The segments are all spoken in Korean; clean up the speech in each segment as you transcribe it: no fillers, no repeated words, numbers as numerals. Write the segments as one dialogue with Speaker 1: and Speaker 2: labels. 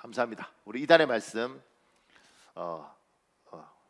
Speaker 1: 감사합니다. 우리 이단의 말씀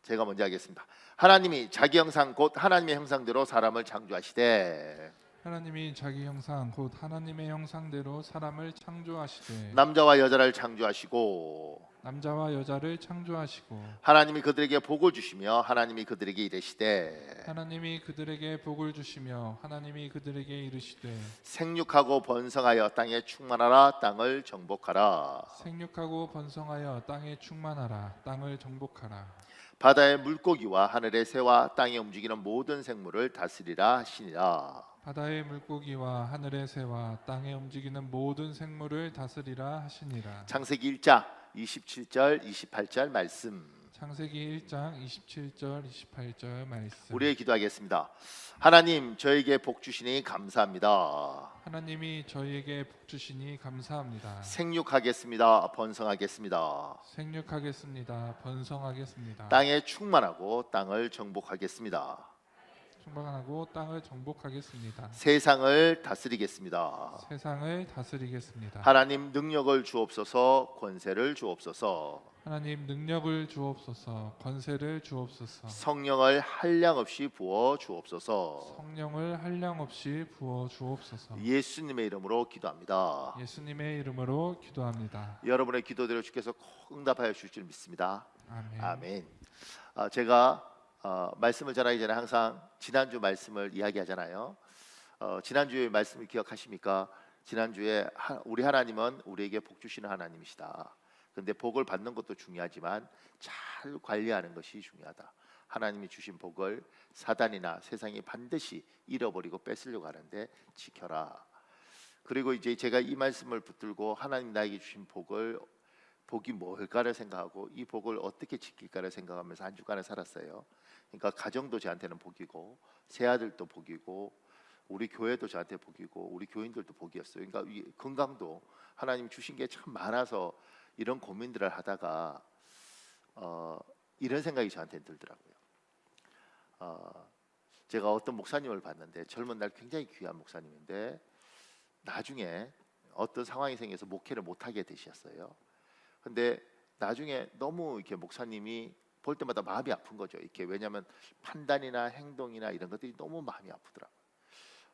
Speaker 1: 제가 먼저 하겠습니다. 하나님이 자기 형상 곧 하나님의 형상대로 사람을 창조하시되
Speaker 2: 하나님이 자기 형상 곧 하나님의 형상대로 사람을 창조하시되
Speaker 1: 남자와 여자를 창조하시고
Speaker 2: 남자와 여자를 창조하시고
Speaker 1: 하나님이 그들에게 복을 주시며 하나님이 그들에게 이르시되
Speaker 2: 하나님이 그들에게 복을 주시며 하나님이 그들에게 이르시되
Speaker 1: 생육하고 번성하여 땅에 충만하라 땅을 정복하라
Speaker 2: 생육하고 번성하여 땅에 충만하라 땅을 정복하라
Speaker 1: 바다의 물고기와 하늘의 새와 땅에 움직이는 모든 생물을 다스리라 하시니라.
Speaker 2: 바다의 물고기와 하늘의 새와 땅에 움직이는 모든 생물을 다스리라 하시니라.
Speaker 1: 창세기 1장 27절 28절 말씀.
Speaker 2: 창세기 1장 27절 28절 말씀.
Speaker 1: 우리의 기도하겠습니다. 하나님 저에게 복 주시니 감사합니다.
Speaker 2: 하나님이 저희에게 복 주시니 감사합니다.
Speaker 1: 생육하겠습니다. 번성하겠습니다.
Speaker 2: 생육하겠습니다. 번성하겠습니다.
Speaker 1: 땅에 충만하고 땅을 정복하겠습니다.
Speaker 2: 충만하고 땅을 정복하겠습니다.
Speaker 1: 세상을 다스리겠습니다.
Speaker 2: 세상을 다스리겠습니다.
Speaker 1: 하나님 능력을 주옵소서, 권세를 주옵소서.
Speaker 2: 하나님 능력을 주옵소서, 권세를 주옵소서.
Speaker 1: 성령을 한량없이 부어 주옵소서.
Speaker 2: 성령을 한량없이 부어 주옵소서.
Speaker 1: 예수님의 이름으로 기도합니다.
Speaker 2: 예수님의 이름으로 기도합니다.
Speaker 1: 여러분의 기도대로 주께서 꼭 응답하여 주실 줄 믿습니다.
Speaker 2: 아멘.
Speaker 1: 아멘. 제가 말씀을 전하기 전에 항상 지난주 말씀을 이야기하잖아요. 지난주의 말씀을 기억하십니까? 지난주에 우리 하나님은 우리에게 복 주시는 하나님이시다. 근데 복을 받는 것도 중요하지만 잘 관리하는 것이 중요하다. 하나님이 주신 복을 사단이나 세상이 반드시 잃어버리고 뺏으려고 하는데 지켜라. 그리고 이제 제가 이 말씀을 붙들고 하나님 나에게 주신 복이 뭘까를 생각하고 이 복을 어떻게 지킬까를 생각하면서 한 주간을 살았어요. 그러니까 가정도 저한테는 복이고 새아들도 복이고 우리 교회도 저한테 복이고 우리 교인들도 복이었어요. 그러니까 이 건강도 하나님 주신 게 참 많아서 이런 고민들을 하다가 이런 생각이 저한테 들더라고요. 제가 어떤 목사님을 봤는데 젊은 날 굉장히 귀한 목사님인데 나중에 어떤 상황이 생겨서 목회를 못하게 되셨어요. 근데 나중에 너무 이렇게 목사님이 볼 때마다 마음이 아픈 거죠. 이렇게 왜냐하면 판단이나 행동이나 이런 것들이 너무 마음이 아프더라고요.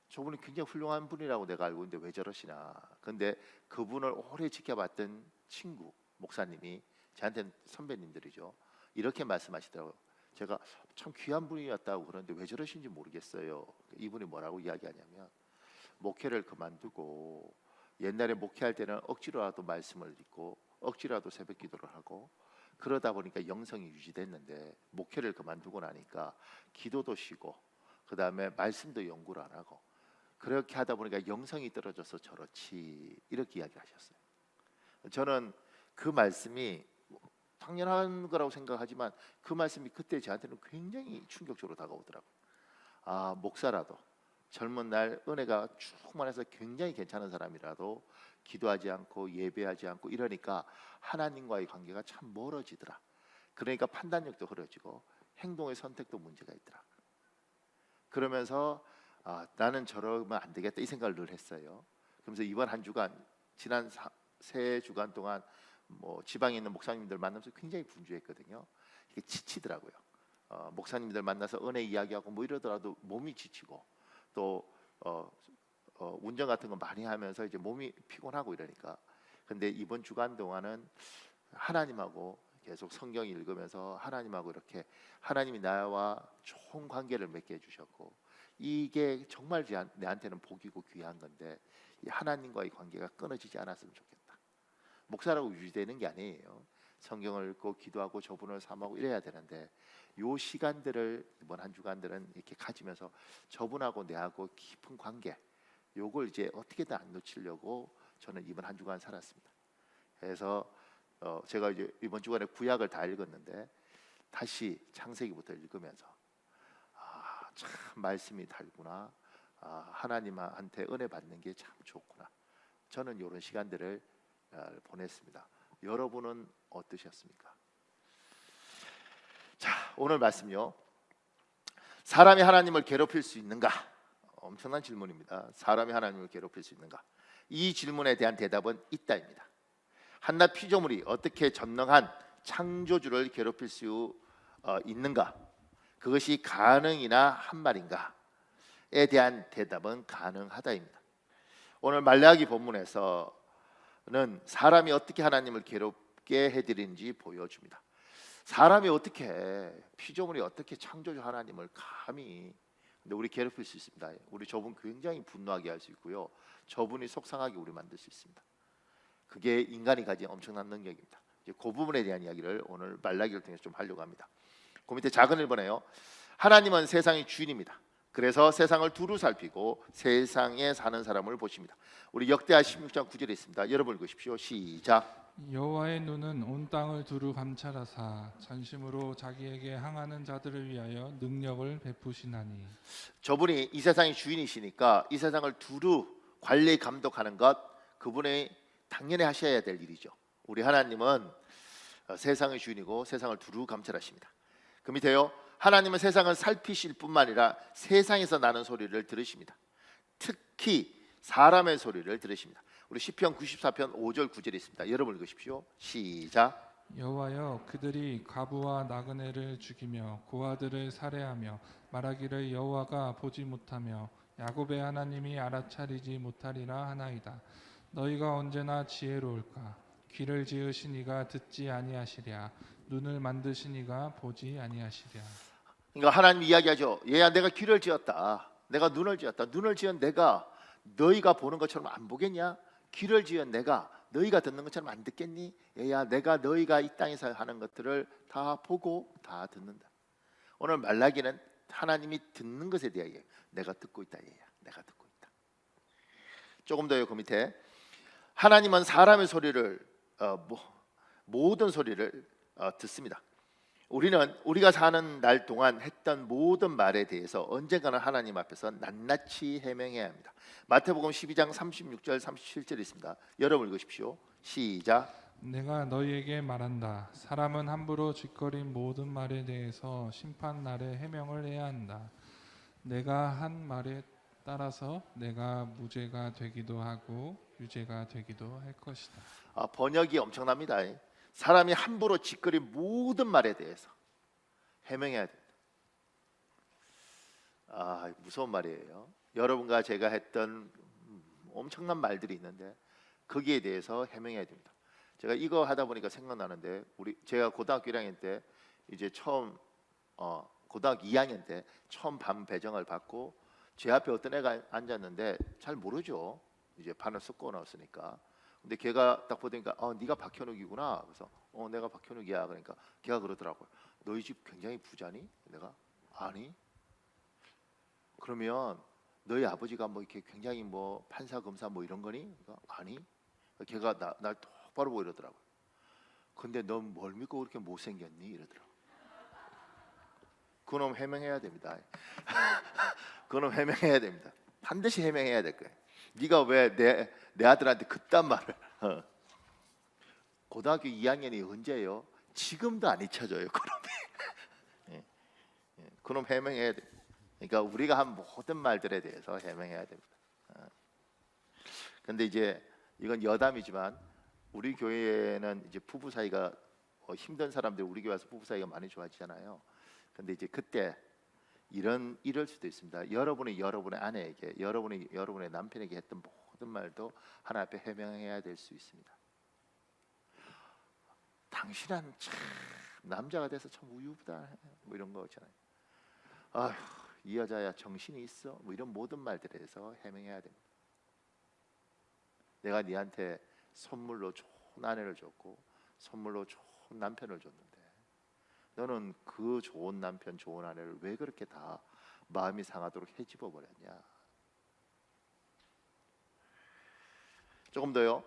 Speaker 1: 저분이 굉장히 훌륭한 분이라고 내가 알고 있는데 왜 저러시나. 근데 그분을 오래 지켜봤던 친구 목사님이 저한테는 선배님들이죠. 이렇게 말씀하시더라고요. 제가 참 귀한 분이었다고 그러는데 왜 저러신지 모르겠어요. 이분이 뭐라고 이야기하냐면 목회를 그만두고 옛날에 목회할 때는 억지로라도 말씀을 읽고 억지로라도 새벽 기도를 하고 그러다 보니까 영성이 유지됐는데 목회를 그만두고 나니까 기도도 쉬고 그 다음에 말씀도 연구를 안 하고 그렇게 하다 보니까 영성이 떨어져서 저렇지 이렇게 이야기하셨어요. 저는 그 말씀이 당연한 거라고 생각하지만 그 말씀이 그때 저한테는 굉장히 충격적으로 다가오더라고요. 목사라도 젊은 날 은혜가 충만해서 굉장히 괜찮은 사람이라도 기도하지 않고 예배하지 않고 이러니까 하나님과의 관계가 참 멀어지더라. 그러니까 판단력도 흐려지고 행동의 선택도 문제가 있더라. 그러면서 나는 저러면 안 되겠다 이 생각을 늘 했어요. 그러면서 이번 한 주간 지난 세 주간 동안 지방에 있는 목사님들 만나면서 굉장히 분주했거든요. 이게 지치더라고요. 목사님들 만나서 은혜 이야기하고 이러더라도 몸이 지치고 또 운전 같은 거 많이 하면서 이제 몸이 피곤하고 이러니까. 근데 이번 주간 동안은 하나님하고 계속 성경 읽으면서 하나님하고 이렇게 하나님이 나와 좋은 관계를 맺게 해주셨고 이게 정말 내한테는 복이고 귀한 건데 이 하나님과의 관계가 끊어지지 않았으면 좋겠다. 목사라고 유지되는 게 아니에요. 성경을 읽고 기도하고 저분을 삼하고 이래야 되는데 요 시간들을 이번 한 주간들은 이렇게 가지면서 저분하고 내하고 깊은 관계 요걸 이제 어떻게든 안 놓치려고 저는 이번 한 주간 살았습니다. 그래서 제가 이제 이번 주간에 구약을 다 읽었는데 다시 창세기부터 읽으면서 참 말씀이 달구나. 하나님한테 은혜 받는 게 참 좋구나. 저는 이런 시간들을 보냈습니다. 여러분은 어떠셨습니까? 자, 오늘 말씀요. 사람이 하나님을 괴롭힐 수 있는가? 엄청난 질문입니다. 사람이 하나님을 괴롭힐 수 있는가? 이 질문에 대한 대답은 있다입니다. 한낱 피조물이 어떻게 전능한 창조주를 괴롭힐 수 있는가? 그것이 가능이나 한 말인가에 대한 대답은 가능하다입니다. 오늘 말라기 본문에서는 사람이 어떻게 하나님을 괴롭게 해드리는지 보여줍니다. 사람이 어떻게, 피조물이 어떻게 창조주 하나님을 감히, 근데 우리 괴롭힐 수 있습니다. 우리 저분 굉장히 분노하게 할 수 있고요, 저분이 속상하게 우리 만들 수 있습니다. 그게 인간이 가진 엄청난 능력입니다. 이제 그 부분에 대한 이야기를 오늘 말라기를 통해서 좀 하려고 합니다. 그 밑에 작은 1번에요. 하나님은 세상의 주인입니다. 그래서 세상을 두루 살피고 세상에 사는 사람을 보십니다. 우리 역대하 16장 9절에 있습니다. 여러분 읽으십시오. 시작.
Speaker 2: 여호와의 눈은 온 땅을 두루 감찰하사 전심으로 자기에게 항하는 자들을 위하여 능력을 베푸시나니.
Speaker 1: 저분이 이 세상의 주인이시니까 이 세상을 두루 관리 감독하는 것, 그분이 당연히 하셔야 될 일이죠. 우리 하나님은 세상의 주인이고 세상을 두루 감찰하십니다. 그 밑에요. 하나님은 세상을 살피실 뿐만 아니라 세상에서 나는 소리를 들으십니다. 특히 사람의 소리를 들으십니다. 우리 시편 94편 5절 9절에 있습니다. 여러분 읽으십시오. 시작.
Speaker 2: 여호와여, 그들이 과부와 나그네를 죽이며 고아들을 살해하며 말하기를 여호와가 보지 못하며 야곱의 하나님이 알아차리지 못하리라 하나이다. 너희가 언제나 지혜로울까? 귀를 지으신 이가 듣지 아니하시랴. 눈을 만드신 이가 보지 아니하시랴.
Speaker 1: 그러니까 하나님 이야기하죠. 얘야, 내가 귀를 지었다. 내가 눈을 지었다. 눈을 지은 내가 너희가 보는 것처럼 안 보겠냐? 귀를 지은 내가 너희가 듣는 것처럼 안 듣겠니? 얘야, 내가 너희가 이 땅에서 하는 것들을 다 보고 다 듣는다. 오늘 말라기는 하나님이 듣는 것에 대하여 내가 듣고 있다. 얘야, 내가 듣고 있다. 조금 더요. 그 밑에 하나님은 사람의 소리를 모든 소리를 듣습니다. 우리는 우리가 사는 날 동안 했던 모든 말에 대해서 언젠가는 하나님 앞에서 낱낱이 해명해야 합니다. 마태복음 12장 36절 37절 있습니다. 여러분 읽으십시오. 시작.
Speaker 2: 내가 너희에게 말한다. 사람은 함부로 짓거린 모든 말에 대해서 심판 날에 해명을 해야 한다. 내가 한 말에 따라서 내가 무죄가 되기도 하고 유죄가 되기도 할 것이다.
Speaker 1: 번역이 엄청납니다. 사람이 함부로 짓거린 모든 말에 대해서 해명해야 됩니다. 무서운 말이에요. 여러분과 제가 했던 엄청난 말들이 있는데 거기에 대해서 해명해야 됩니다. 제가 이거 하다 보니까 생각나는데, 제가 고등학교 1학년 때 이제 처음 고등학교 2학년 때 처음 반 배정을 받고 제 앞에 어떤 애가 앉았는데 잘 모르죠. 이제 반을 섞어 넣었으니까. 근데 걔가 딱 보니까 네가 박현욱이구나. 그래서 내가 박현욱이야. 그러니까 걔가 그러더라고요. 너희 집 굉장히 부자니? 내가 아니. 그러면 너희 아버지가 뭐 이렇게 굉장히 뭐 판사 검사 뭐 이런 거니? 그러니까 아니. 걔가 날 똑바로 보고 이러더라고요. 근데 넌 뭘 믿고 그렇게 못생겼니? 이러더라고요. 그놈 해명해야 됩니다. 그놈 해명해야 됩니다. 반드시 해명해야 될 거예요. 네가 왜 내 아들한테 그딴 말을 고등학교 2학년이 언제예요? 지금도 안 잊혀져요. 그놈이. 그놈 해명해야 돼. 그러니까 우리가 한 모든 말들에 대해서 해명해야 됩니다. 근데 이제 이건 여담이지만 우리 교회는 이제 부부 사이가 힘든 사람들 우리 교회 와서 부부 사이가 많이 좋아지잖아요. 근데 이제 그때 이럴 수도 있습니다. 여러분의 아내에게, 여러분의 남편에게 했던 모든 말도 하나 앞에 해명해야 될 수 있습니다. 당신은 참 남자가 돼서 참 우유부단해, 뭐 이런 거 있잖아요. 아휴, 이 여자야 정신이 있어, 뭐 이런 모든 말들에 대해서 해명해야 됩니다. 내가 네한테 선물로 좋은 아내를 줬고 선물로 좋은 남편을 줬는데 너는 그 좋은 남편, 좋은 아내를 왜 그렇게 다 마음이 상하도록 헤집어 버렸냐? 조금 더요.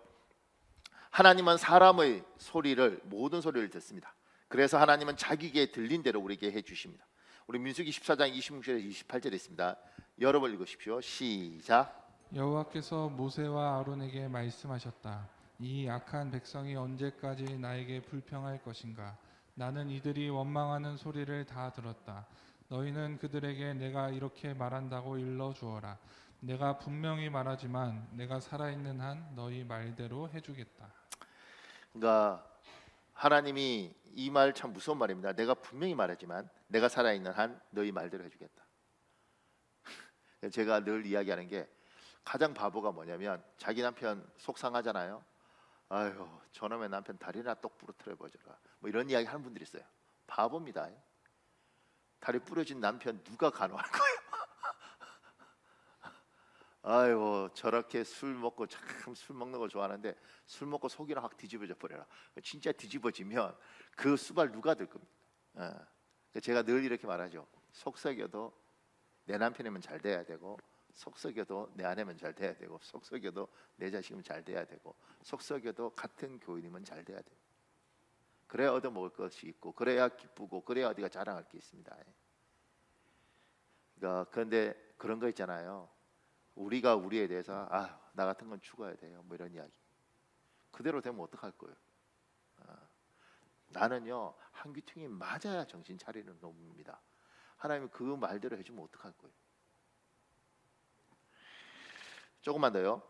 Speaker 1: 하나님은 사람의 소리를, 모든 소리를 듣습니다. 그래서 하나님은 자기 귀에 들린 대로 우리에게 해주십니다. 우리 민수기 14장 26절에 28절에 있습니다. 여러분 읽으십시오. 시작.
Speaker 2: 여호와께서 모세와 아론에게 말씀하셨다. 이 악한 백성이 언제까지 나에게 불평할 것인가? 나는 이들이 원망하는 소리를 다 들었다. 너희는 그들에게 내가 이렇게 말한다고 일러 주어라. 내가 분명히 말하지만 내가 살아있는 한 너희 말대로 해주겠다.
Speaker 1: 그러니까 하나님이 이 말 참 무서운 말입니다. 내가 분명히 말하지만 내가 살아있는 한 너희 말대로 해주겠다. 제가 늘 이야기하는 게 가장 바보가 뭐냐면 자기 남편 속상하잖아요. 아유 저놈의 남편 다리나 똑 부러뜨려 보져라. 뭐 이런 이야기 하는 분들이 있어요. 바보입니다. 다리 부러진 남편 누가 간호할 거예요? 아이고 저렇게 술 먹고 참 술 먹는 걸 좋아하는데 술 먹고 속이나 확 뒤집어져 버려라. 진짜 뒤집어지면 그 수발 누가 들 겁니까? 제가 늘 이렇게 말하죠. 속썩여도 내 남편이면 잘 돼야 되고, 속썩여도 내 아내면 잘 돼야 되고, 속썩여도 내 자식이면 잘 돼야 되고, 속썩여도 같은 교인이면 잘 돼야 돼요. 그래야 얻어먹을 것이 있고, 그래야 기쁘고, 그래야 어디가 자랑할 게 있습니다. 그러니까 그런데 그런 거 있잖아요. 우리가 우리에 대해서 나 같은 건 죽어야 돼요. 뭐 이런 이야기. 그대로 되면 어떡할 거예요? 나는요 한귀퉁이 맞아야 정신 차리는 놈입니다. 하나님이 그 말대로 해주면 어떡할 거예요? 조금만 더요.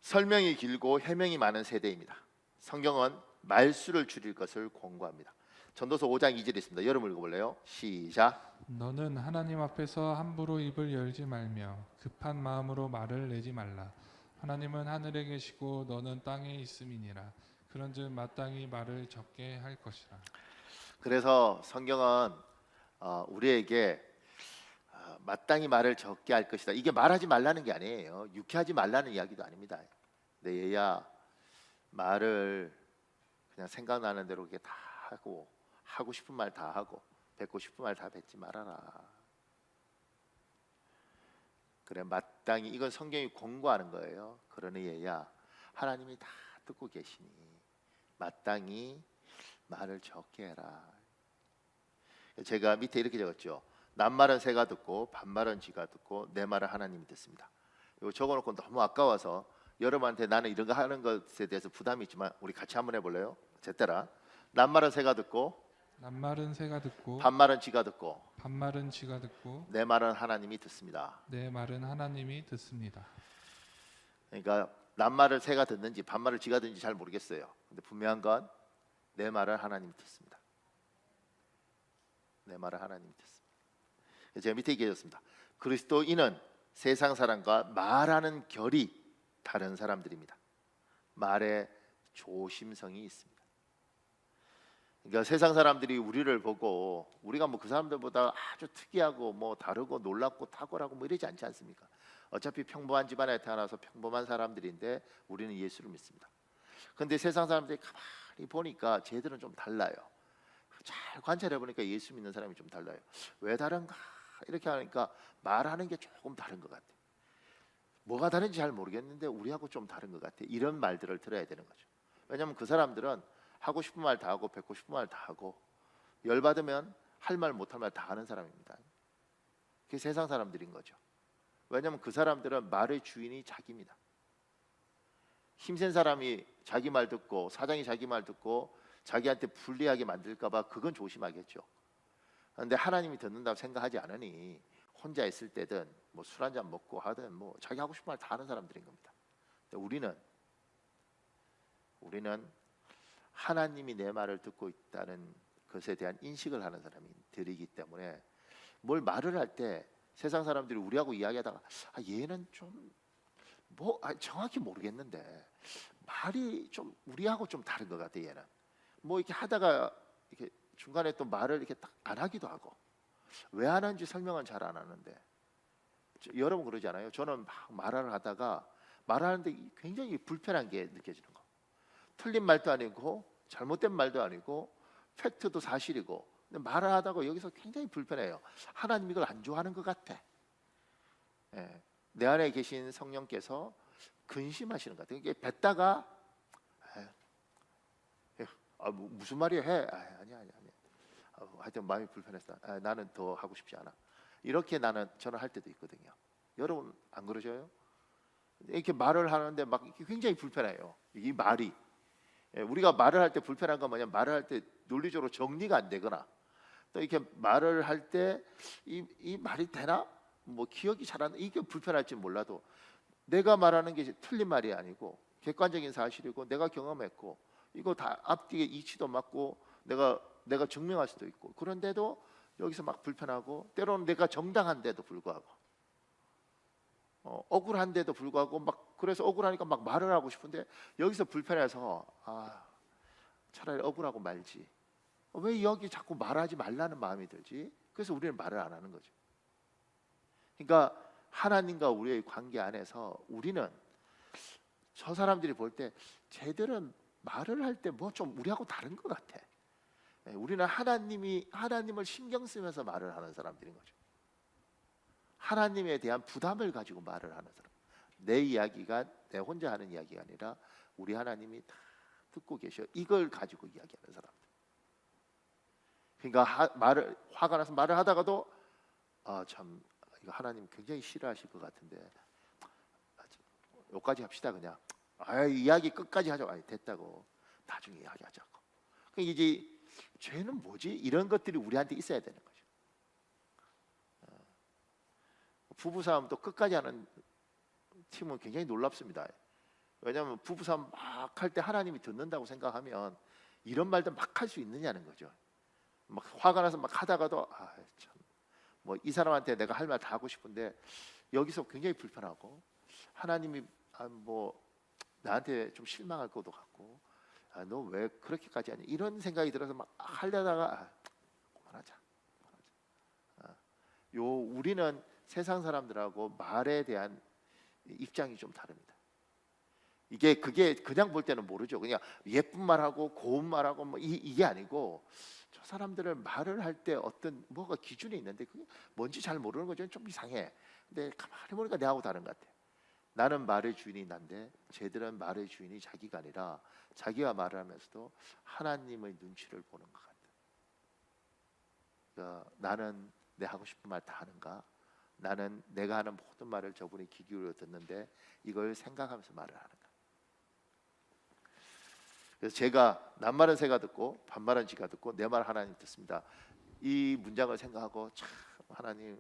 Speaker 1: 설명이 길고 해명이 많은 세대입니다. 성경은 말수를 줄일 것을 권고합니다. 전도서 5장 2절에 있습니다. 여러분 읽어볼래요? 시작.
Speaker 2: 너는 하나님 앞에서 함부로 입을 열지 말며 급한 마음으로 말을 내지 말라. 하나님은 하늘에 계시고 너는 땅에 있음이니라. 그런즉 마땅히 말을 적게 할 것이라.
Speaker 1: 그래서 성경은 우리에게 마땅히 말을 적게 할 것이다. 이게 말하지 말라는 게 아니에요. 유쾌하지 말라는 이야기도 아닙니다. 근데 얘야 말을 그냥 생각나는 대로 이렇게 다 하고 싶은 말 다 하고 뱉고 싶은 말 다 뱉지 말아라. 그래 마땅히 이건 성경이 권고하는 거예요. 그러니 얘야 하나님이 다 듣고 계시니 마땅히 말을 적게 해라. 제가 밑에 이렇게 적었죠. 낱말은 새가 듣고 반말은 쥐가 듣고 내 말은 하나님이 듣습니다. 이거 적어놓고 너무 아까워서 여러분한테 나는 이런 거 하는 것에 대해서 부담이 있지만 우리 같이 한번 해볼래요? 제 따라 낱말은 새가 듣고
Speaker 2: 낱말은 새가 듣고
Speaker 1: 반말은 쥐가 듣고
Speaker 2: 반말은 쥐가 듣고
Speaker 1: 내 말은 하나님이 듣습니다.
Speaker 2: 내 말은 하나님이 듣습니다.
Speaker 1: 그러니까 낱말을 새가 듣는지 반말을 쥐가 듣는지 잘 모르겠어요. 근데 분명한 건 내 말을 하나님이 듣습니다. 내 말을 하나님이 듣습니다. 제가 밑에 얘기했습니다. 그리스도인은 세상 사람과 말하는 결이 다른 사람들입니다. 말에 조심성이 있습니다. 그러니까 세상 사람들이 우리를 보고 우리가 뭐 그 사람들보다 아주 특이하고 뭐 다르고 놀랍고 탁월하고 뭐 이러지 않지 않습니까? 어차피 평범한 집안에 태어나서 평범한 사람들인데 우리는 예수를 믿습니다. 그런데 세상 사람들이 가만히 보니까 쟤들은 좀 달라요. 잘 관찰해 보니까 예수 믿는 사람이 좀 달라요. 왜 다른가? 이렇게 하니까 말하는 게 조금 다른 것 같아요. 뭐가 다른지 잘 모르겠는데 우리하고 좀 다른 것 같아요. 이런 말들을 들어야 되는 거죠. 왜냐하면 그 사람들은 하고 싶은 말 다 하고 뱉고 싶은 말 다 하고 열받으면 할 말 못할 말 다 하는 사람입니다. 그게 세상 사람들인 거죠. 왜냐하면 그 사람들은 말의 주인이 자기입니다. 힘센 사람이 자기 말 듣고 사장이 자기 말 듣고 자기한테 불리하게 만들까 봐 그건 조심하겠죠. 그런데 하나님이 듣는다고 생각하지 않으니 혼자 있을 때든 뭐 술 한잔 먹고 하든 뭐 자기 하고 싶은 말 다 하는 사람들인 겁니다. 근데 우리는 하나님이 내 말을 듣고 있다는 것에 대한 인식을 하는 사람들이기 때문에 뭘 말을 할 때 세상 사람들이 우리하고 이야기하다가 얘는 좀 뭐 정확히 모르겠는데 말이 좀 우리하고 좀 다른 것 같아. 얘는 뭐 이렇게 하다가 이렇게 중간에 또 말을 이렇게 딱 안 하기도 하고 왜 안 하는지 설명은 잘 안 하는데 여러분 그러지 않아요? 저는 막 말을 하다가 말하는데 굉장히 불편한 게 느껴지는 거. 틀린 말도 아니고 잘못된 말도 아니고 팩트도 사실이고 근데 말을 하다가 여기서 굉장히 불편해요. 하나님 이걸 안 좋아하는 것 같아. 내 안에 계신 성령께서 근심하시는 것 같아요. 이게 뱉다가 무슨 말이야 해. 아니야. 하여튼 마음이 불편했어. 나는 더 하고 싶지 않아. 이렇게 저는 할 때도 있거든요. 여러분 안 그러셔요? 이렇게 말을 하는데 막 굉장히 불편해요. 이 말이 우리가 말을 할 때 불편한 건 뭐냐면 말을 할 때 논리적으로 정리가 안 되거나 또 이렇게 말을 할 때 이 말이 되나? 뭐 기억이 잘 안 나. 이게 불편할지 몰라도 내가 말하는 게 틀린 말이 아니고 객관적인 사실이고 내가 경험했고 이거 다 앞뒤에 이치도 맞고 내가 증명할 수도 있고, 그런데도 여기서 막 불편하고, 때로는 내가 정당한데도 불구하고 억울한데도 불구하고 막, 그래서 억울하니까 막 말을 하고 싶은데 여기서 불편해서 차라리 억울하고 말지, 왜 여기 자꾸 말하지 말라는 마음이 들지? 그래서 우리는 말을 안 하는 거죠. 그러니까 하나님과 우리의 관계 안에서 우리는 저 사람들이 볼 때 쟤들은 말을 할 때 뭐 좀 우리하고 다른 것 같아. 우리는 하나님을 신경 쓰면서 말을 하는 사람들인 거죠. 하나님에 대한 부담을 가지고 말을 하는 사람. 내 이야기가 내 혼자 하는 이야기가 아니라 우리 하나님이 다 듣고 계셔. 이걸 가지고 이야기하는 사람들. 그러니까 화가 나서 말을 하다가도 참 이거 하나님 굉장히 싫어하실 것 같은데 여기까지 합시다 그냥. 이야기 끝까지 하자. 됐다고. 나중에 이야기하자고. 그러니까 이제 죄는 뭐지? 이런 것들이 우리한테 있어야 되는 거죠. 부부싸움도 끝까지 하는 팀은 굉장히 놀랍습니다. 왜냐하면 부부싸움 막 할 때 하나님이 듣는다고 생각하면 이런 말도 막 할 수 있느냐는 거죠. 막 화가 나서 막 하다가도 참 뭐 이 사람한테 내가 할 말 다 하고 싶은데 여기서 굉장히 불편하고, 하나님이 뭐 나한테 좀 실망할 것도 같고, 너 왜 그렇게까지 하냐 이런 생각이 들어서 막 하려다가 그만하자. 우리는 세상 사람들하고 말에 대한 입장이 좀 다릅니다. 그게 그냥 볼 때는 모르죠. 그냥 예쁜 말하고 고운 말하고 뭐 이게 아니고, 저 사람들은 말을 할 때 어떤 뭐가 기준이 있는데 그게 뭔지 잘 모르는 거죠. 좀 이상해. 근데 가만히 보니까 내하고 다른 것 같아. 나는 말의 주인이 난데 쟤들은 말의 주인이 자기가 아니라 자기가 말을 하면서도 하나님의 눈치를 보는 것 같아. 그러니까 나는 내 하고 싶은 말 다 하는가? 나는 내가 하는 모든 말을 저분이 귀 기울여 듣는데 이걸 생각하면서 말을 하는가? 그래서 제가 남말은 새가 듣고 반말은 쥐가 듣고 내 말 하나님 듣습니다. 이 문장을 생각하고 참 하나님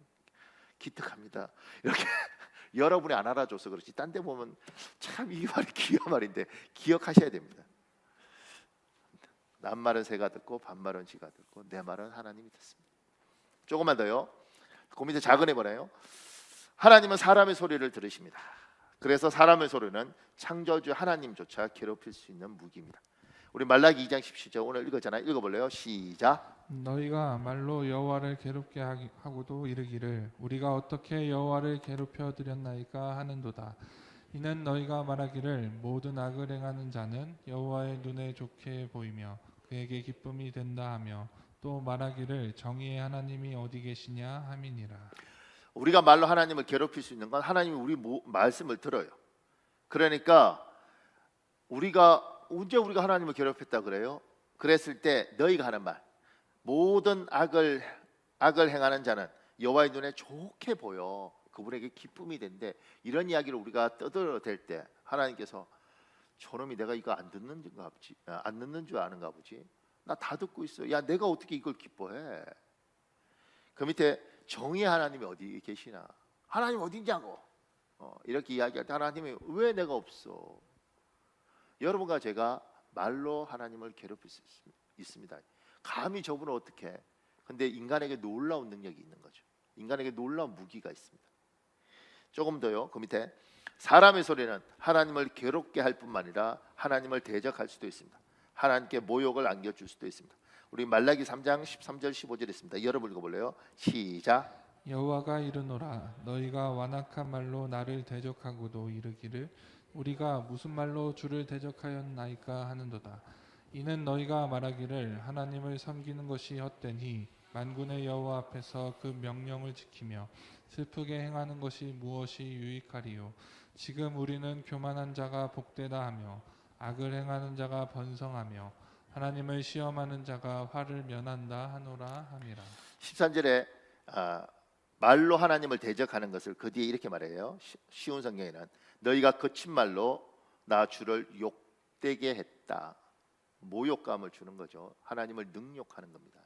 Speaker 1: 기특합니다. 이렇게 여러분이 안 알아줘서 그렇지 딴 데 보면 참 이 말이 귀한 말인데 기억하셔야 됩니다. 남말은 새가 듣고 반말은 쥐가 듣고 내 말은 하나님이 듣습니다. 조금만 더요. 그 밑에 작은 해보네요. 하나님은 사람의 소리를 들으십니다. 그래서 사람의 소리는 창조주 하나님조차 괴롭힐 수 있는 무기입니다. 우리 말라기 2장 17절 오늘 읽었잖아요. 읽어볼래요? 시작.
Speaker 2: 너희가 말로 여호와를 괴롭게 하고도 이르기를 우리가 어떻게 여호와를 괴롭혀 드렸나이까 하는도다. 이는 너희가 말하기를 모든 악을 행하는 자는 여호와의 눈에 좋게 보이며 그에게 기쁨이 된다 하며 또 말하기를 정의의 하나님이 어디 계시냐 함이니라.
Speaker 1: 우리가 말로 하나님을 괴롭힐 수 있는 건 하나님이 우리 말씀을 들어요. 그러니까 언제 우리가 하나님을 괴롭혔다 그래요? 그랬을 때 너희가 하는 말, 모든 악을 행하는 자는 여호와의 눈에 좋게 보여 그분에게 기쁨이 된대. 이런 이야기를 우리가 떠들어댈 때 하나님께서 저놈이 내가 이거 안 듣는 줄 아는가 보지. 나 다 듣고 있어. 야 내가 어떻게 이걸 기뻐해? 그 밑에 정의의 하나님이 어디 계시나? 하나님 어디냐고 이렇게 이야기할 때 하나님이 왜 내가 없어? 여러분과 제가 말로 하나님을 괴롭힐 수 있습니다. 감히 저분은 어떻게? 근데 인간에게 놀라운 능력이 있는 거죠. 인간에게 놀라운 무기가 있습니다. 조금 더요. 그 밑에 사람의 소리는 하나님을 괴롭게 할 뿐만 아니라 하나님을 대적할 수도 있습니다. 하나님께 모욕을 안겨줄 수도 있습니다. 우리 말라기 3장 13절 15절 있습니다. 여러분 읽어볼래요? 시작.
Speaker 2: 여호와가 이르노라 너희가 완악한 말로 나를 대적하고도 이르기를 우리가 무슨 말로 주를 대적하였나이까 하는도다. 이는 너희가 말하기를 하나님을 섬기는 것이 헛되니 만군의 여호와 앞에서 그 명령을 지키며 슬프게 행하는 것이 무엇이 유익하리요. 지금 우리는 교만한 자가 복되다 하며 악을 행하는 자가 번성하며 하나님을 시험하는 자가 화를 면한다 하노라 함이라.
Speaker 1: 13절에 말로 하나님을 대적하는 것을 그 뒤에 이렇게 말해요. 쉬운 성경에는 너희가 거친 말로 나 주를 욕되게 했다. 모욕감을 주는 거죠. 하나님을 능욕하는 겁니다.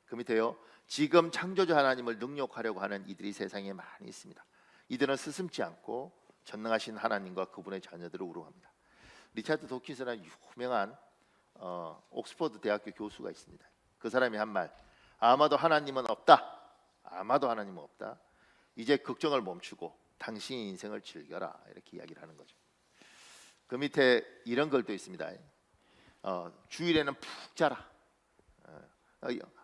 Speaker 1: 그 밑에요. 지금 창조주 하나님을 능욕하려고 하는 이들이 세상에 많이 있습니다. 이들은 스승지 않고 전능하신 하나님과 그분의 자녀들을 우롱합니다. 리차드 도킨스라는 유명한 옥스퍼드 대학교 교수가 있습니다. 그 사람이 한 말, 아마도 하나님은 없다. 아마도 하나님은 없다. 이제 걱정을 멈추고 당신의 인생을 즐겨라. 이렇게 이야기를 하는 거죠. 그 밑에 이런 글도 있습니다. 주일에는 푹 자라.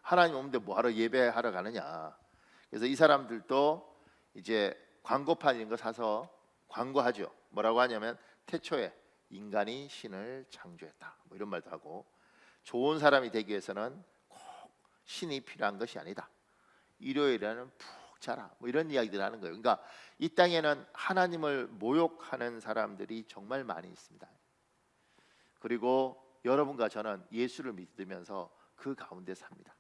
Speaker 1: 하나님 없는데 뭐하러 예배하러 가느냐. 그래서 이 사람들도 이제 광고판 이런 거 사서 광고하죠. 뭐라고 하냐면 태초에 인간이 신을 창조했다. 뭐 이런 말도 하고, 좋은 사람이 되기 위해서는 꼭 신이 필요한 것이 아니다. 일요일에는 푹 자라. 뭐 이런 이야기들을 하는 거예요. 그러니까 이 땅에는 하나님을 모욕하는 사람들이 정말 많이 있습니다. 그리고 여러분과 저는 예수를 믿으면서 그 가운데 삽니다.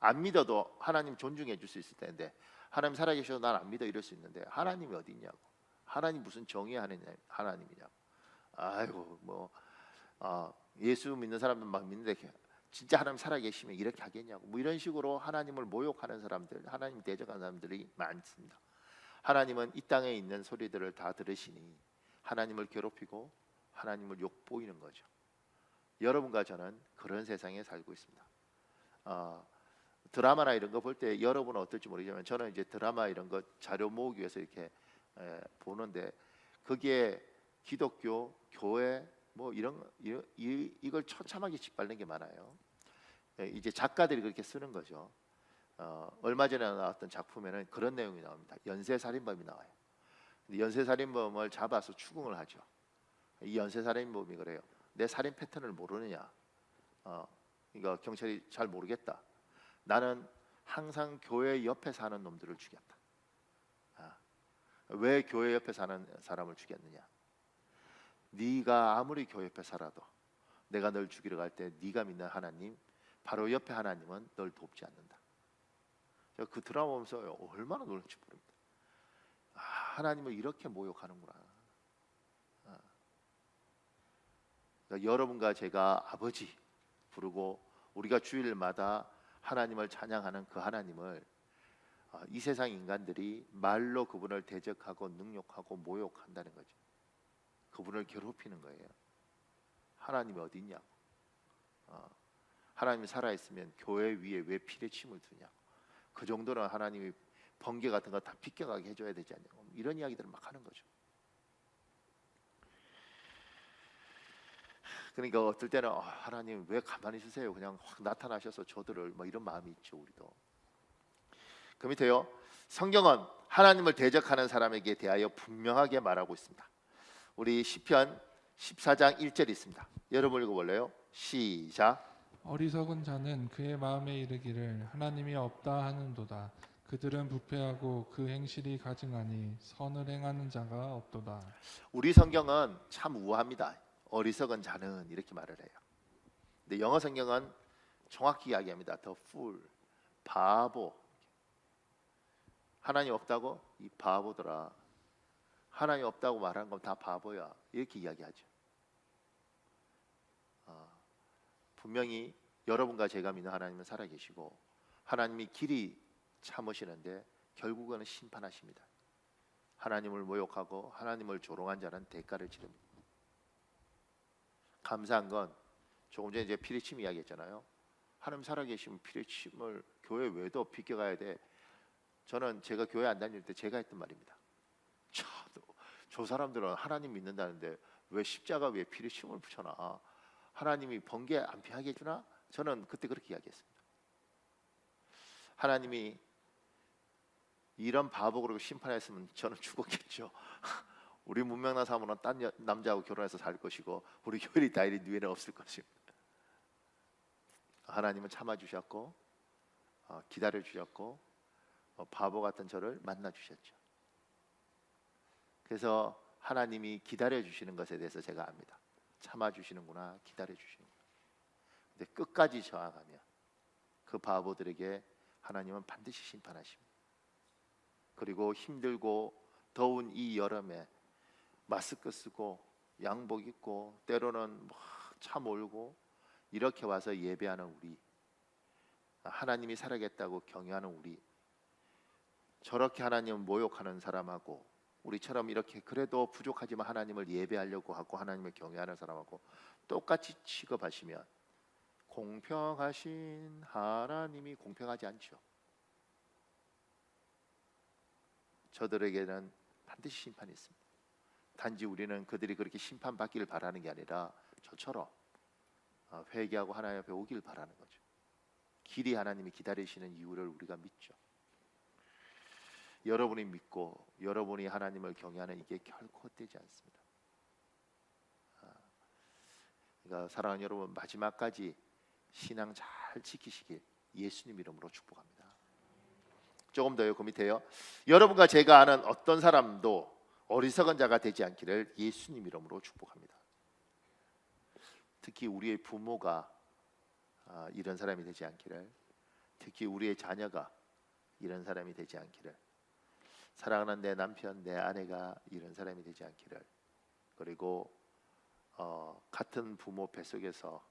Speaker 1: 안 믿어도 하나님 존중해 줄 수 있을 텐데, 하나님 살아계셔도 난 안 믿어 이럴 수 있는데, 하나님이 어디 있냐고. 하나님 무슨 정의하는 하나님이냐고. 아이고 뭐 예수 믿는 사람들 막 믿는데 진짜 하나님 살아계시면 이렇게 하겠냐고. 뭐 이런 식으로 하나님을 모욕하는 사람들, 하나님 대적하는 사람들이 많습니다. 하나님은 이 땅에 있는 소리들을 다 들으시니 하나님을 괴롭히고 하나님을 욕보이는 거죠. 여러분과 저는 그런 세상에 살고 있습니다. 드라마나 이런 거 볼 때 여러분은 어떨지 모르지만 저는 이제 드라마 이런 거 자료 모으기 위해서 이렇게 보는데, 거기에 기독교, 교회 뭐 이걸 처참하게 짓밟는 게 많아요. 이제 작가들이 그렇게 쓰는 거죠. 얼마 전에 나왔던 작품에는 그런 내용이 나옵니다. 연쇄살인범이 나와요. 연쇄살인범을 잡아서 추궁을 하죠. 이 연쇄살인범이 그래요. 내 살인 패턴을 모르느냐? 그러니까 경찰이 잘 모르겠다. 나는 항상 교회 옆에 사는 놈들을 죽였다. 왜 교회 옆에 사는 사람을 죽였느냐? 네가 아무리 교회 옆에 살아도 내가 널 죽이러 갈 때 네가 믿는 하나님, 바로 옆에 하나님은 널 돕지 않는다. 제가 그 드라마 보면서 얼마나 놀랐는지 모릅니다. 하나님을 이렇게 모욕하는구나. 그러니까 여러분과 제가 아버지 부르고 우리가 주일마다 하나님을 찬양하는 그 하나님을 이 세상 인간들이 말로 그분을 대적하고 능욕하고 모욕한다는 거죠. 그분을 괴롭히는 거예요. 하나님이 어디 있냐고. 하나님이 살아있으면 교회 위에 왜 피를 침을 두냐고. 그 정도는 하나님이 번개 같은 거 다 비껴가게 해줘야 되지 않냐고. 이런 이야기들을 막 하는 거죠. 그러니까 어떨 때는 하나님 왜 가만히 있으세요? 그냥 확 나타나셔서 저들을 뭐 이런 마음이 있죠, 우리도. 그 밑에요. 성경은 하나님을 대적하는 사람에게 대하여 분명하게 말하고 있습니다. 우리 시편 14장 1절이 있습니다. 여러분 읽어볼래요? 시작.
Speaker 2: 어리석은 자는 그의 마음에 이르기를 하나님이 없다 하는도다. 그들은 부패하고 그 행실이 가증하니 선을 행하는 자가 없도다.
Speaker 1: 우리 성경은 참 우아합니다. 어리석은 자는 이렇게 말을 해요. 근데 영어 성경은 정확히 이야기합니다. The fool, 바보. 하나님 없다고? 이 바보들아. 하나님 없다고 말하는 건 다 바보야. 이렇게 이야기하죠. 분명히 여러분과 제가 믿는 하나님은 살아계시고 하나님이 길이 참으시는데 결국은 심판하십니다. 하나님을 모욕하고 하나님을 조롱한 자는 대가를 치릅니다. 감사한 건 조금 전에 이제 피리침 이야기했잖아요. 하나님 살아계시면 피리침을 교회 외도 비껴가야 돼. 저는 제가 교회 안 다닐 때 제가 했던 말입니다. 저 사람들은 하나님 믿는다는데 왜 십자가 위에 피리침을 붙여놔? 하나님이 번개 안 피하게 해주나? 저는 그때 그렇게 이야기했습니다. 하나님이 이런 바보 그러고 심판했으면 저는 죽었겠죠. 우리 문명나 사모는 딴 남자하고 결혼해서 살 것이고 우리 교회리 다이리 누에는 없을 것입니다. 하나님은 참아주셨고 기다려주셨고 바보 같은 저를 만나주셨죠. 그래서 하나님이 기다려주시는 것에 대해서 제가 압니다. 참아주시는구나, 기다려주시는구나. 근데 끝까지 저항하면 그 바보들에게 하나님은 반드시 심판하십니다. 그리고 힘들고 더운 이 여름에 마스크 쓰고 양복 입고 때로는 차 몰고 이렇게 와서 예배하는 우리, 하나님이 살아겠다고 경외하는 우리, 저렇게 하나님을 모욕하는 사람하고 우리처럼 이렇게 그래도 부족하지만 하나님을 예배하려고 하고 하나님을 경외하는 사람하고 똑같이 취급하시면 공평하신 하나님이 공평하지 않죠. 저들에게는 반드시 심판이 있습니다. 단지 우리는 그들이 그렇게 심판받기를 바라는 게 아니라 저처럼 회개하고 하나님 앞에 오길 바라는 거죠. 길이 하나님이 기다리시는 이유를 우리가 믿죠. 여러분이 믿고 여러분이 하나님을 경외하는 이게 결코 헛되지 않습니다. 그러니까 사랑하는 여러분, 마지막까지 신앙 잘 지키시길 예수님 이름으로 축복합니다. 조금 더요. 그 밑에요. 여러분과 제가 아는 어떤 사람도 어리석은 자가 되지 않기를 예수님 이름으로 축복합니다. 특히 우리의 부모가 이런 사람이 되지 않기를, 특히 우리의 자녀가 이런 사람이 되지 않기를, 사랑하는 내 남편, 내 아내가 이런 사람이 되지 않기를, 그리고 같은 부모 뱃속에서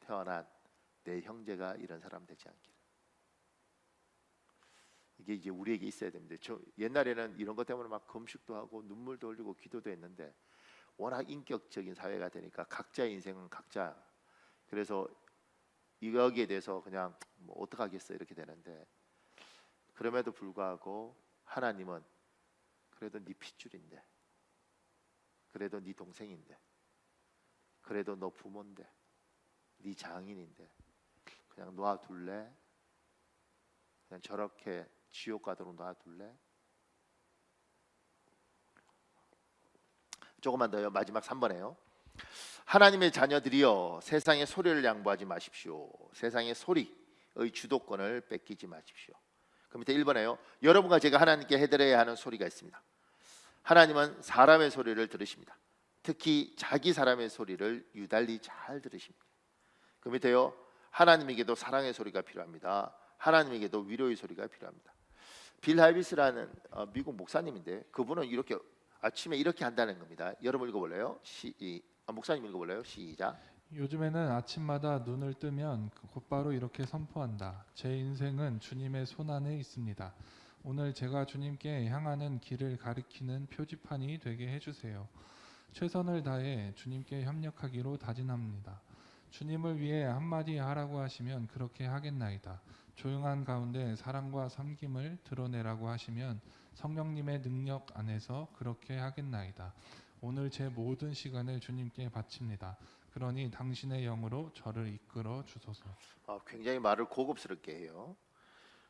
Speaker 1: 태어난 내 형제가 이런 사람 되지 않기를. 이게 이제 우리에게 있어야 됩니다. 저 옛날에는 이런 것 때문에 막 금식도 하고 눈물도 흘리고 기도도 했는데 워낙 인격적인 사회가 되니까 각자의 인생은 각자. 그래서 여기에 대해서 그냥 뭐 어떡하겠어 이렇게 되는데, 그럼에도 불구하고 하나님은 그래도 네 핏줄인데, 그래도 네 동생인데, 그래도 너 부모인데, 네 장인인데 그냥 놔둘래? 그냥 저렇게 지옥 가도록 놔둘래? 조금만 더요. 마지막 3번에요. 하나님의 자녀들이여 세상의 소리를 양보하지 마십시오. 세상의 소리의 주도권을 뺏기지 마십시오. 그 밑에 1번에요. 여러분과 제가 하나님께 해드려야 하는 소리가 있습니다. 하나님은 사람의 소리를 들으십니다. 특히 자기 사람의 소리를 유달리 잘 들으십니다. 그 밑에요. 하나님에게도 사랑의 소리가 필요합니다. 하나님에게도 위로의 소리가 필요합니다. 빌 하이비스라는 미국 목사님인데 그분은 이렇게 아침에 이렇게 한다는 겁니다. 여러분 읽어볼래요? 목사님 읽어볼래요? 시작.
Speaker 2: 요즘에는 아침마다 눈을 뜨면 곧바로 이렇게 선포한다. 제 인생은 주님의 손안에 있습니다. 오늘 제가 주님께 향하는 길을 가리키는 표지판이 되게 해주세요. 최선을 다해 주님께 협력하기로 다짐합니다. 주님을 위해 한마디 하라고 하시면 그렇게 하겠나이다. 조용한 가운데 사랑과 섬김을 드러내라고 하시면 성령님의 능력 안에서 그렇게 하겠나이다. 오늘 제 모든 시간을 주님께 바칩니다. 그러니 당신의 영으로 저를 이끌어 주소서.
Speaker 1: 굉장히 말을 고급스럽게 해요.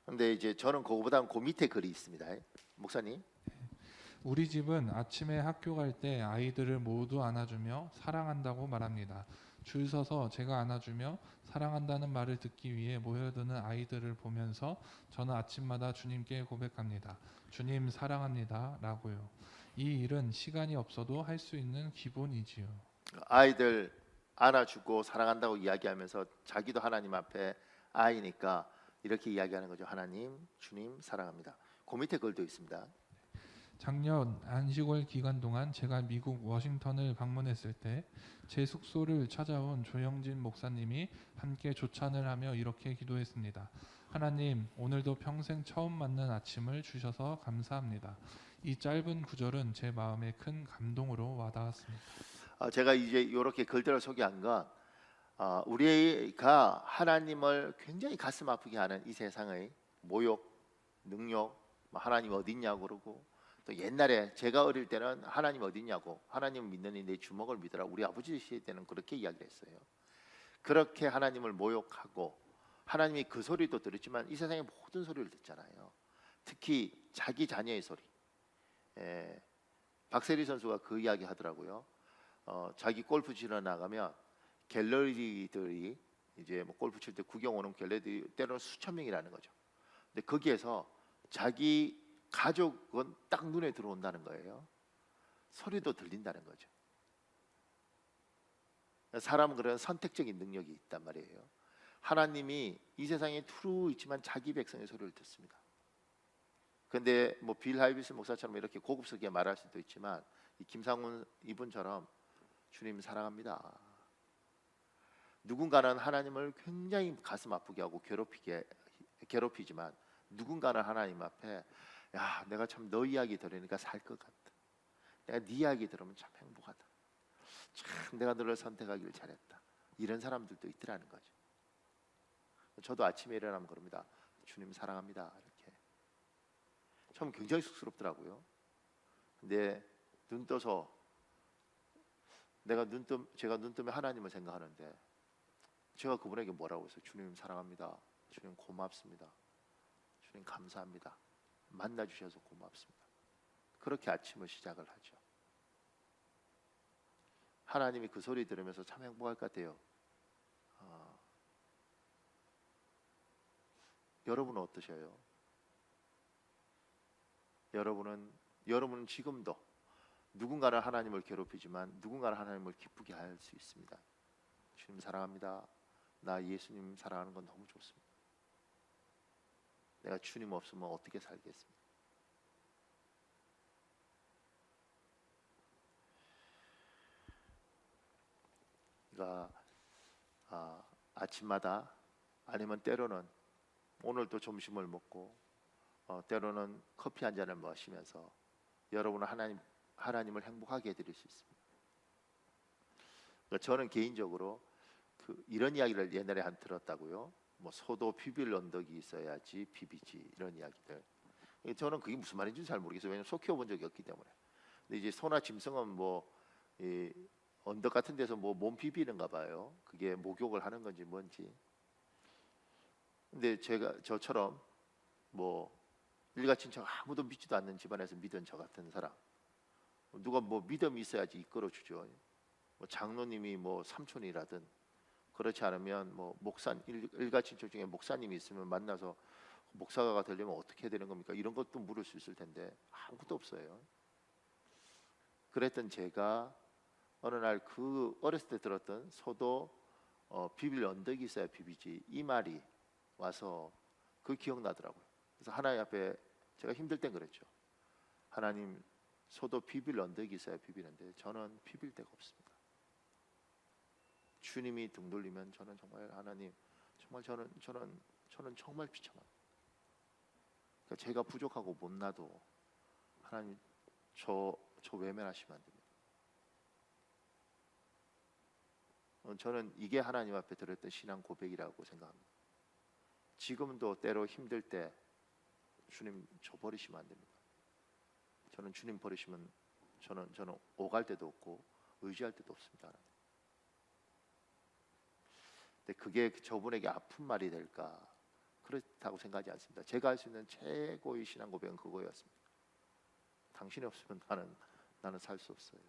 Speaker 1: 근데 이제 저는 그거보다는 그 밑에 글이 있습니다. 목사님.
Speaker 2: 우리 집은 아침에 학교 갈 때 아이들을 모두 안아주며 사랑한다고 말합니다. 줄 서서 제가 안아주며 사랑한다는 말을 듣기 위해 모여드는 아이들을 보면서 저는 아침마다 주님께 고백합니다. 주님 사랑합니다 라고요. 이 일은 시간이 없어도 할 수 있는 기본이지요.
Speaker 1: 아이들 안아주고 사랑한다고 이야기하면서 자기도 하나님 앞에 아이니까 이렇게 이야기하는 거죠. 하나님, 주님 사랑합니다. 그 밑에 글도 있습니다.
Speaker 2: 작년 안식월 기간 동안 제가 미국 워싱턴을 방문했을 때 제 숙소를 찾아온 조영진 목사님이 함께 조찬을 하며 이렇게 기도했습니다. 하나님, 오늘도 평생 처음 맞는 아침을 주셔서 감사합니다. 이 짧은 구절은 제 마음에 큰 감동으로 와닿았습니다.
Speaker 1: 제가 이제 이렇게 글들을 소개한 건 우리가 하나님을 굉장히 가슴 아프게 하는 이 세상의 모욕, 능욕, 하나님 어디 있냐고 그러고, 또 옛날에 제가 어릴 때는 하나님 어디 있냐고, 하나님 믿느니 내 주먹을 믿어라, 우리 아버지 시대 때는 그렇게 이야기를 했어요. 그렇게 하나님을 모욕하고 하나님이 그 소리도 들었지만 이 세상의 모든 소리를 듣잖아요. 특히 자기 자녀의 소리. 박세리 선수가 그 이야기 하더라고요. 자기 골프 치러 나가면 갤러리들이 이제 뭐 골프 칠 때 구경 오는 갤러리 때로는 수천 명이라는 거죠. 근데 거기에서 자기 가족은 딱 눈에 들어온다는 거예요. 소리도 들린다는 거죠. 사람은 그런 선택적인 능력이 있단 말이에요. 하나님이 이 세상에 두루 있지만 자기 백성의 소리를 듣습니다. 근데 뭐 빌 하이비스 목사처럼 이렇게 고급스럽게 말할 수도 있지만 이 김상훈 이분처럼 주님 사랑합니다. 누군가는 하나님을 굉장히 가슴 아프게 하고 괴롭히지만 누군가는 하나님 앞에 야, 내가 참 너 이야기 들으니까 살 것 같다. 내가 네 이야기 들으면 참 행복하다. 참 내가 너를 선택하기를 잘했다. 이런 사람들도 있더라는 거죠. 저도 아침에 일어나면 그럽니다. 주님 사랑합니다. 이렇게. 처음 굉장히 쑥스럽더라고요. 근데 눈 떠서 제가 눈 뜨면 하나님을 생각하는데 제가 그분에게 뭐라고 했어요? 주님 사랑합니다. 주님 고맙습니다. 주님 감사합니다. 만나 주셔서 고맙습니다. 그렇게 아침을 시작을 하죠. 하나님이 그 소리 들으면서 참 행복할 것 같아요. 여러분은 어떠셔요? 여러분은 지금도 누군가는 하나님을 괴롭히지만 누군가는 하나님을 기쁘게 할 수 있습니다. 주님 사랑합니다. 나 예수님 사랑하는 건 너무 좋습니다. 내가 주님 없으면 어떻게 살겠습니까? 그러니까 아침마다 아니면 때로는 오늘도 점심을 먹고 때로는 커피 한 잔을 마시면서 여러분은 하나님을 행복하게 해드릴 수 있습니다. 그러니까 저는 개인적으로 이런 이야기를 옛날에 한 들었다고요. 뭐 소도 비빌 언덕이 있어야지 비비지 이런 이야기들. 저는 그게 무슨 말인지 잘 모르겠어요. 왜냐하면 소 키워본 적이 없기 때문에. 근데 이제 소나 짐승은 이 언덕 같은 데서 몸 비비는가 봐요. 그게 목욕을 하는 건지 뭔지. 근데 저처럼 일가친척 아무도 믿지도 않는 집안에서 믿은 저 같은 사람, 누가 믿음이 있어야지 이끌어 주죠. 장로님이 삼촌이라든 그렇지 않으면 일가친척 중에 목사님이 있으면 만나서 목사가 되려면 어떻게 해야 되는 겁니까? 이런 것도 물을 수 있을 텐데 아무것도 없어요. 그랬던 제가 어느 날 어렸을 때 들었던 소도 비빌 언덕이 있어야 비비지 이 말이 와서 기억나더라고요. 그래서 하나님 앞에 제가 힘들 땐 그랬죠. 하나님, 소도 비빌 언덕이 있어야 비비는데 저는 비빌 데가 없습니다. 주님이 등 돌리면 저는 정말 하나님, 정말 저는 정말 비참합니다. 그러니까 제가 부족하고 못나도 하나님 저 외면하시면 안 됩니다. 저는 이게 하나님 앞에 드렸던 신앙 고백이라고 생각합니다. 지금도 때로 힘들 때 주님 저 버리시면 안 됩니다. 저는 주님 버리시면 저는 오갈 데도 없고 의지할 데도 없습니다. 근데 그게 저분에게 아픈 말이 될까? 그렇다고 생각하지 않습니다. 제가 할 수 있는 최고의 신앙 고백은 그거였습니다. 당신이 없으면 나는 살 수 없어요.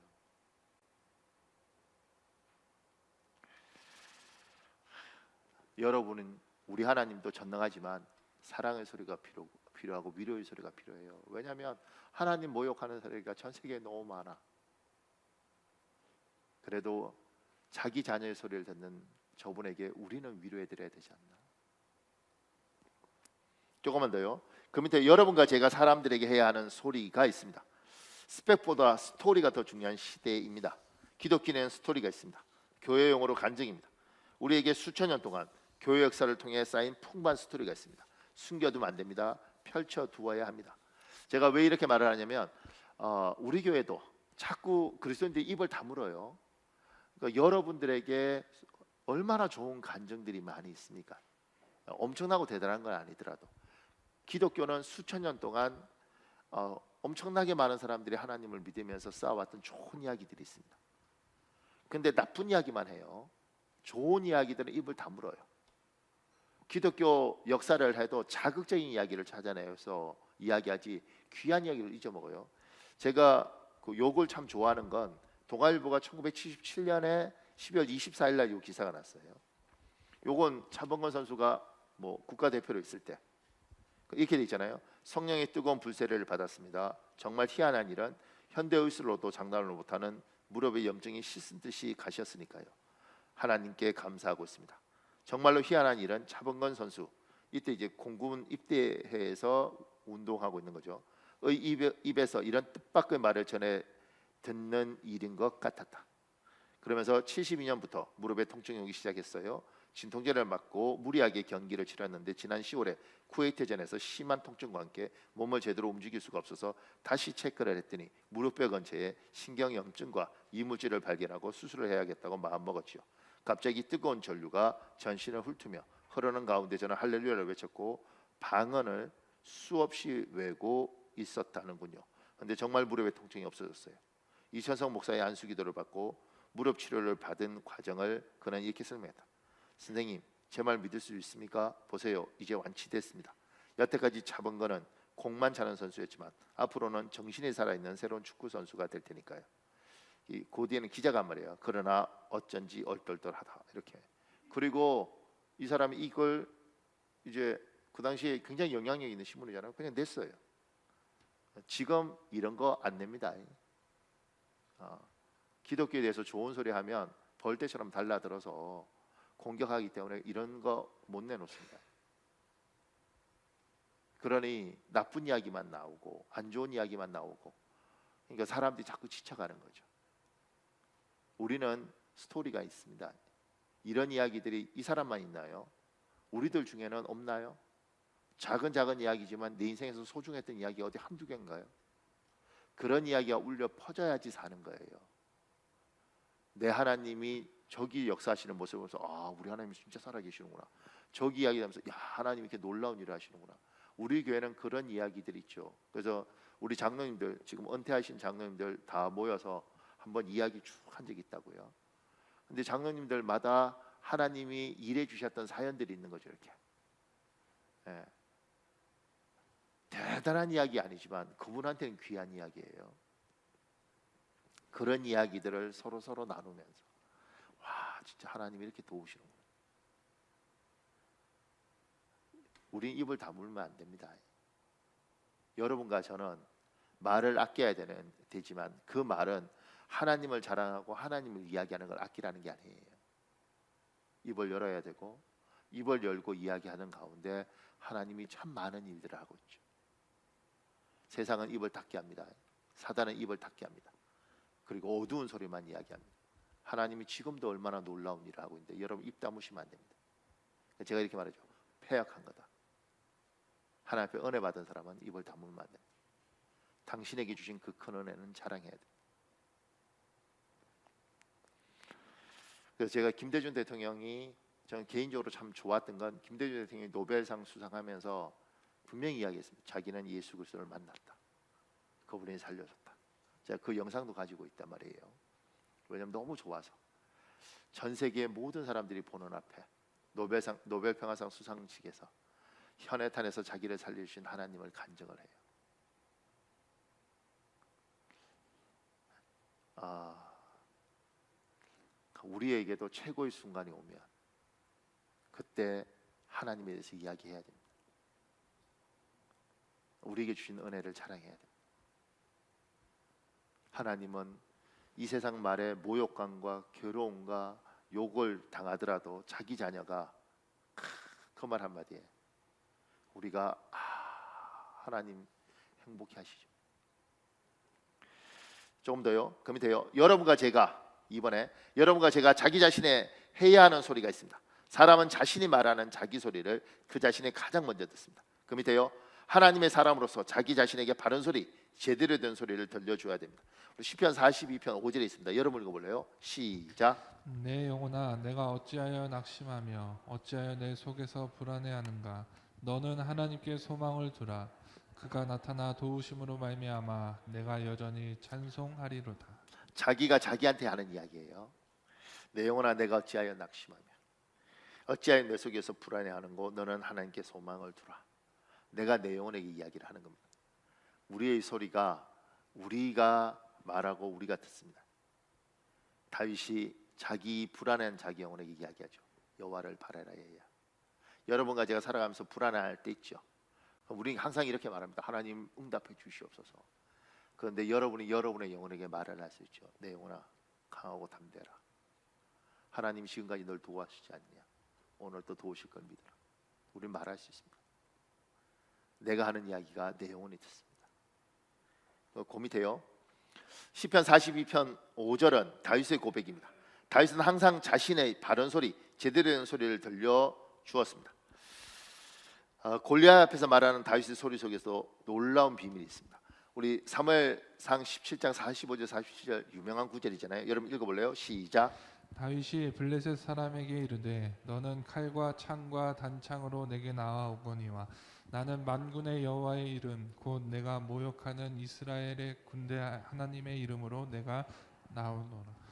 Speaker 1: 여러분은 우리 하나님도 전능하지만 사랑의 소리가 필요하고 위로의 소리가 필요해요. 왜냐하면 하나님 모욕하는 소리가 전 세계에 너무 많아. 그래도 자기 자녀의 소리를 듣는 저분에게 우리는 위로해드려야 되지 않나. 조금만 더요. 그 밑에 여러분과 제가 사람들에게 해야 하는 소리가 있습니다. 스펙보다 스토리가 더 중요한 시대입니다. 기독교는 스토리가 있습니다. 교회 용어로 간증입니다. 우리에게 수천 년 동안 교회 역사를 통해 쌓인 풍부한 스토리가 있습니다. 숨겨두면 안 됩니다. 펼쳐두어야 합니다. 제가 왜 이렇게 말을 하냐면 우리 교회도 자꾸 그리스도인들이 입을 다물어요. 그러니까 여러분들에게 얼마나 좋은 간증들이 많이 있습니까? 엄청나고 대단한 건 아니더라도 기독교는 수천 년 동안 엄청나게 많은 사람들이 하나님을 믿으면서 쌓아왔던 좋은 이야기들이 있습니다. 근데 나쁜 이야기만 해요. 좋은 이야기들은 입을 다물어요. 기독교 역사를 해도 자극적인 이야기를 찾아내서 이야기하지 귀한 이야기를 잊어먹어요. 제가 욕을 참 좋아하는 건 동아일보가 1977년에 12월 24일 날 이 기사가 났어요. 요건 차범근 선수가 국가대표로 있을 때 이렇게 돼 있잖아요. 성령의 뜨거운 불세례를 받았습니다. 정말 희한한 일은 현대의술로도 장담을 못하는 무릎의 염증이 씻은 듯이 가셨으니까요. 하나님께 감사하고 있습니다. 정말로 희한한 일은 차범근 선수 이때 이제 공군 입대해서 운동하고 있는 거죠. 입에서 이런 뜻밖의 말을 전해 듣는 일인 것 같았다. 그러면서 72년부터 무릎에 통증이 오기 시작했어요. 진통제를 맞고 무리하게 경기를 치렀는데 지난 10월에 쿠웨이트전에서 심한 통증과 함께 몸을 제대로 움직일 수가 없어서 다시 체크를 했더니 무릎뼈 근처에 신경염증과 이물질을 발견하고 수술을 해야겠다고 마음먹었지요. 갑자기 뜨거운 전류가 전신을 훑으며 흐르는 가운데 저는 할렐루야를 외쳤고 방언을 수없이 외고 있었다는군요. 근데 정말 무릎에 통증이 없어졌어요. 이천성 목사의 안수 기도를 받고 무릎 치료를 받은 과정을 그는 이렇게 설명했다. 선생님, 제 말 믿을 수 있습니까? 보세요, 이제 완치됐습니다. 여태까지 잡은 거는 공만 차는 선수였지만 앞으로는 정신이 살아있는 새로운 축구 선수가 될 테니까요. 이 고디에는 기자가 한 말이에요. 그러나 어쩐지 얼떨떨하다 이렇게. 그리고 이 사람이 이걸 이제 그 당시에 굉장히 영향력 있는 신문이잖아요. 그냥 냈어요. 지금 이런 거 안 냅니다. 기독교에 대해서 좋은 소리 하면 벌떼처럼 달라들어서 공격하기 때문에 이런 거 못 내놓습니다. 그러니 나쁜 이야기만 나오고 안 좋은 이야기만 나오고, 그러니까 사람들이 자꾸 지쳐가는 거죠. 우리는 스토리가 있습니다. 이런 이야기들이 이 사람만 있나요? 우리들 중에는 없나요? 작은 이야기지만 내 인생에서 소중했던 이야기 어디 한두 개인가요? 그런 이야기가 울려 퍼져야지 사는 거예요. 내 하나님이 저기 역사하시는 모습을 보면서 아, 우리 하나님이 진짜 살아계시는구나. 저기 이야기하면서 야, 하나님이 이렇게 놀라운 일을 하시는구나. 우리 교회는 그런 이야기들이 있죠. 그래서 우리 장로님들, 지금 은퇴하신 장로님들 다 모여서 한번 이야기 쭉 한 적이 있다고요. 근데 장로님들마다 하나님이 일해 주셨던 사연들이 있는 거죠. 이렇게 예. 대단한 이야기 아니지만 그분한테는 귀한 이야기예요. 그런 이야기들을 서로 나누면서 와, 진짜 하나님이 이렇게 도우시는구나. 우린 입을 다물면 안 됩니다. 여러분과 저는 말을 아껴야 되지만 그 말은 하나님을 자랑하고 하나님을 이야기하는 걸 아끼라는 게 아니에요. 입을 열어야 되고 입을 열고 이야기하는 가운데 하나님이 참 많은 일들을 하고 있죠. 세상은 입을 닫게 합니다. 사단은 입을 닫게 합니다. 그리고 어두운 소리만 이야기합니다. 하나님이 지금도 얼마나 놀라운 일을 하고 있는데 여러분 입 다무시면 안 됩니다. 제가 이렇게 말하죠. 패역한 거다. 하나님 앞에 은혜 받은 사람은 입을 다물면 안 됩니다. 당신에게 주신 그 큰 은혜는 자랑해야 됩니다. 그래서 제가 김대중 대통령이 저는 개인적으로 참 좋았던 건 김대중 대통령이 노벨상 수상하면서 분명히 이야기했습니다. 자기는 예수 그리스도를 만났다. 그분이 살려줬다. 제가 그 영상도 가지고 있단 말이에요. 왜냐하면 너무 좋아서 전 세계 모든 사람들이 보는 앞에 노벨 평화상 수상식에서 현해탄에서 자기를 살려주신 하나님을 간증을 해요. 우리에게도 최고의 순간이 오면 그때 하나님에 대해서 이야기해야 됩니다. 우리에게 주신 은혜를 자랑해야 됩니다. 하나님은 이 세상 말에 모욕감과 괴로움과 욕을 당하더라도 자기 자녀가 그 말 한마디에 우리가 하나님 행복해 하시죠. 조금 더요. 그 밑에요. 여러분과 제가 자기 자신의 해야 하는 소리가 있습니다. 사람은 자신이 말하는 자기 소리를 그 자신이 가장 먼저 듣습니다. 그 밑에요. 하나님의 사람으로서 자기 자신에게 바른 소리, 제대로 된 소리를 들려줘야 됩니다. 시편 42편 5절에 있습니다. 여러분 읽어볼래요? 시작.
Speaker 2: 내 영혼아, 내가 어찌하여 낙심하며 어찌하여 내 속에서 불안해하는가? 너는 하나님께 소망을 두라. 그가 나타나 도우심으로 말미암아 내가 여전히 찬송하리로다.
Speaker 1: 자기가 자기한테 하는 이야기예요. 내 영혼아, 내가 어찌하여 낙심하며 어찌하여 내 속에서 불안해하는고? 너는 하나님께 소망을 두라. 내가 내 영혼에게 이야기를 하는 겁니다. 우리의 소리가 우리가 말하고 우리가 듣습니다. 다윗이 자기 불안한 자기 영혼에게 이야기하죠. 여호와를 바라라 얘야. 여러분과 제가 살아가면서 불안할 때 있죠. 우리는 항상 이렇게 말합니다. 하나님 응답해 주시옵소서. 그런데 여러분이 여러분의 영혼에게 말을 할 수 있죠. 내 영혼아, 강하고 담대라. 하나님 지금까지 널 도와주지 않냐? 오늘 또 도우실 걸 믿어라. 우리는 말할 수 있습니다. 내가 하는 이야기가 내 영혼이 듣습니다. 그 밑에요. 시편 42편 5절은 다윗의 고백입니다. 다윗은 항상 자신의 바른 소리, 제대로 된 소리를 들려 주었습니다. 골리앗 앞에서 말하는 다윗의 소리 속에서 놀라운 비밀이 있습니다. 우리 사무엘상 17장 45절 47절 유명한 구절이잖아요. 여러분 읽어볼래요? 시작.
Speaker 2: 다윗이 블레셋 사람에게 이르되 너는 칼과 창과 단창으로 내게 나아오거니와 나는 만군의 여호와의 이름 곧 내가 모욕하는 이스라엘의 군대 하나님의 이름으로 내가 나오노라.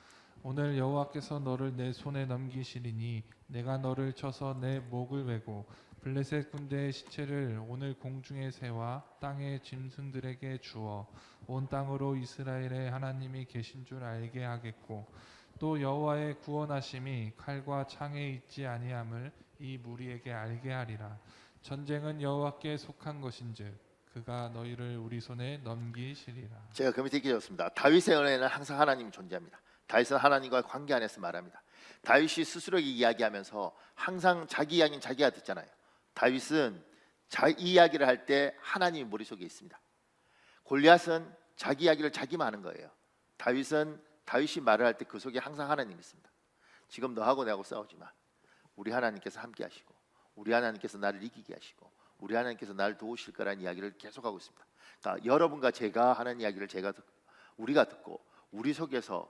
Speaker 2: 오늘 여호와께서 너를 내 손에 넘기시리니 내가 너를 쳐서 내 목을 베고 블레셋 군대의 시체를 오늘 공중의 새와 땅의 짐승들에게 주어 온 땅으로 이스라엘의 하나님이 계신 줄 알게 하겠고 또 여호와의 구원하심이 칼과 창에 있지 아니함을 이 무리에게 알게 하리라. 전쟁은 여호와께 속한 것인즉 그가 너희를 우리 손에 넘기시리라.
Speaker 1: 제가 그 밑에 읽었습니다. 다윗의 은혜는 항상 하나님이 존재합니다. 다윗은 하나님과의 관계 안에서 말합니다. 다윗이 스스로에게 이야기하면서 항상 자기 이야기는 자기가 듣잖아요. 다윗은 자기 이야기를 할 때 하나님이 머릿속에 있습니다. 골리앗은 자기 이야기를 자기만 하는 거예요. 다윗이 말을 할 때 그 속에 항상 하나님이 있습니다. 지금 너하고 내하고 싸우지만 우리 하나님께서 함께 하시고 우리 하나님께서 나를 이기게 하시고 우리 하나님께서 나를 도우실 거라는 이야기를 계속하고 있습니다. 그러니까 여러분과 제가 하는 이야기를 우리가 듣고 우리 속에서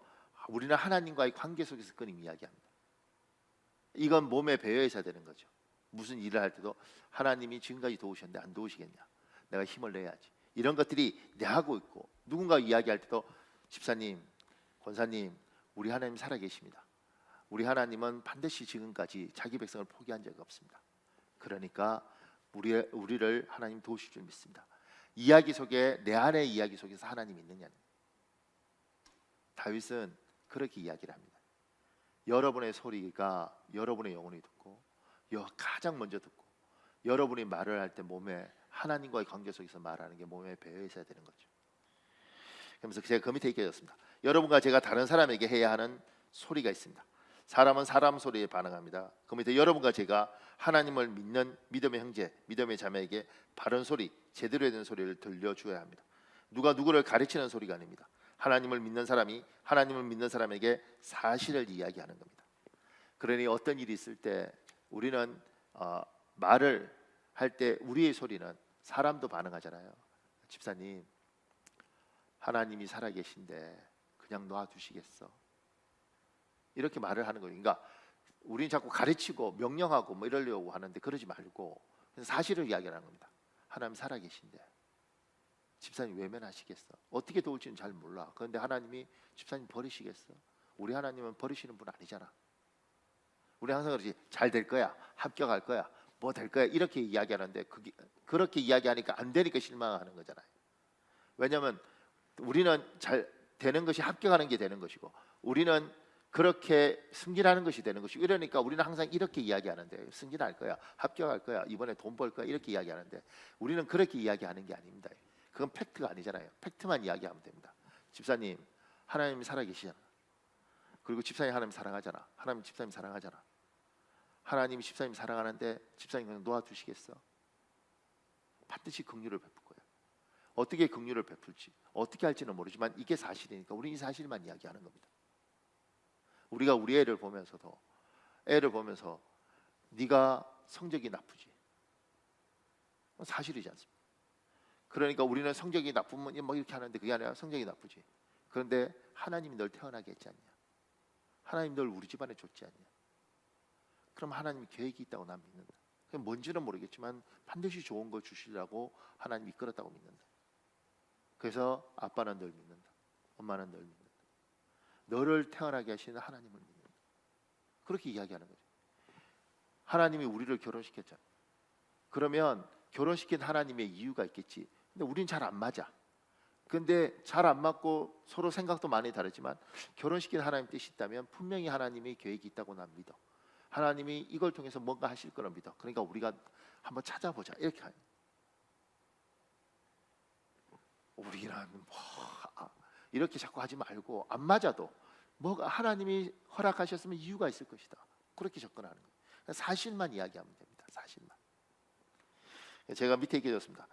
Speaker 1: 우리는 하나님과의 관계 속에서 끊임 이야기합니다. 이건 몸에 배어 있어야 되는 거죠. 무슨 일을 할 때도 하나님이 지금까지 도우셨는데 안 도우시겠냐? 내가 힘을 내야지. 이런 것들이 내하고 있고 누군가 이야기할 때도 집사님, 권사님, 우리 하나님 살아계십니다. 우리 하나님은 반드시 지금까지 자기 백성을 포기한 적이 없습니다. 그러니까 우리를 하나님 도우실 줄 믿습니다. 이야기 속에 내 안의 이야기 속에서 하나님이 있느냐는 다윗은 그렇게 이야기를 합니다. 여러분의 소리가 여러분의 영혼이 듣고 가장 먼저 듣고 여러분이 말을 할 때 몸에 하나님과의 관계 속에서 말하는 게 몸에 배어 있어야 되는 거죠. 그러면서 제가 그 밑에 읽혀졌습니다. 여러분과 제가 다른 사람에게 해야 하는 소리가 있습니다. 사람은 사람 소리에 반응합니다. 그 밑에 여러분과 제가 하나님을 믿는 믿음의 형제, 믿음의 자매에게 바른 소리, 제대로 된 소리를 들려줘야 합니다. 누가 누구를 가르치는 소리가 아닙니다. 하나님을 믿는 사람이 하나님을 믿는 사람에게 사실을 이야기하는 겁니다. 그러니 어떤 일이 있을 때 우리는 말을 할 때 우리의 소리는 사람도 반응하잖아요. 집사님, 하나님이 살아계신데 그냥 놔두시겠어? 이렇게 말을 하는 거예요. 그러니까 우리는 자꾸 가르치고 명령하고 뭐 이러려고 하는데 그러지 말고 사실을 이야기하는 겁니다. 하나님 살아계신데 집사님 외면하시겠어? 어떻게 도울지는 잘 몰라. 그런데 하나님이 집사님 버리시겠어? 우리 하나님은 버리시는 분 아니잖아. 우리 항상 그러지, 잘 될 거야, 합격할 거야, 뭐 될 거야 이렇게 이야기하는데 그렇게 이야기하니까 안 되니까 실망하는 거잖아요. 왜냐하면 우리는 잘 되는 것이 합격하는 게 되는 것이고 우리는 그렇게 승진하는 것이 되는 것이고 이러니까 우리는 항상 이렇게 이야기하는데 승진할 거야, 합격할 거야, 이번에 돈 벌 거야 이렇게 이야기하는데 우리는 그렇게 이야기하는 게 아닙니다. 그건 팩트가 아니잖아요. 팩트만 이야기하면 됩니다. 집사님, 하나님이 살아계시잖아. 그리고 집사님 하나님 사랑하잖아. 하나님 집사님 사랑하잖아. 하나님이 집사님 사랑하는데 집사님 그냥 놓아두시겠어? 반드시 긍휼을 베풀 거예요. 어떻게 긍휼을 베풀지, 어떻게 할지는 모르지만 이게 사실이니까 우리는 이 사실만 이야기하는 겁니다. 우리가 우리 애를 보면서 네가 성적이 나쁘지, 사실이지 않습니까? 그러니까 우리는 성적이 나쁘면 뭐 이렇게 하는데 그게 아니라 성적이 나쁘지. 그런데 하나님이 널 태어나게 했지 않냐? 하나님 널 우리 집안에 줬지 않냐? 그럼 하나님이 계획이 있다고 난 믿는다. 뭔지는 모르겠지만 반드시 좋은 걸 주시려고 하나님이 이끌었다고 믿는다. 그래서 아빠는 널 믿는다. 엄마는 널 믿는다. 너를 태어나게 하시는 하나님을 믿는다. 그렇게 이야기하는 거죠. 하나님이 우리를 결혼시켰잖아. 그러면 결혼시킨 하나님의 이유가 있겠지. 근데 우린 잘 안 맞아. 근데 잘 안 맞고 서로 생각도 많이 다르지만 결혼시킨 하나님 뜻이 있다면 분명히 하나님의 계획이 있다고 난 믿어. 하나님이 이걸 통해서 뭔가 하실 거라 믿어. 그러니까 우리가 한번 찾아보자 이렇게 하는. 우리는 이렇게 자꾸 하지 말고 안 맞아도 뭐가 하나님이 허락하셨으면 이유가 있을 것이다. 그렇게 접근하는 거예요. 사실만 이야기하면 됩니다. 사실만. 제가 밑에 얘기해줬습니다.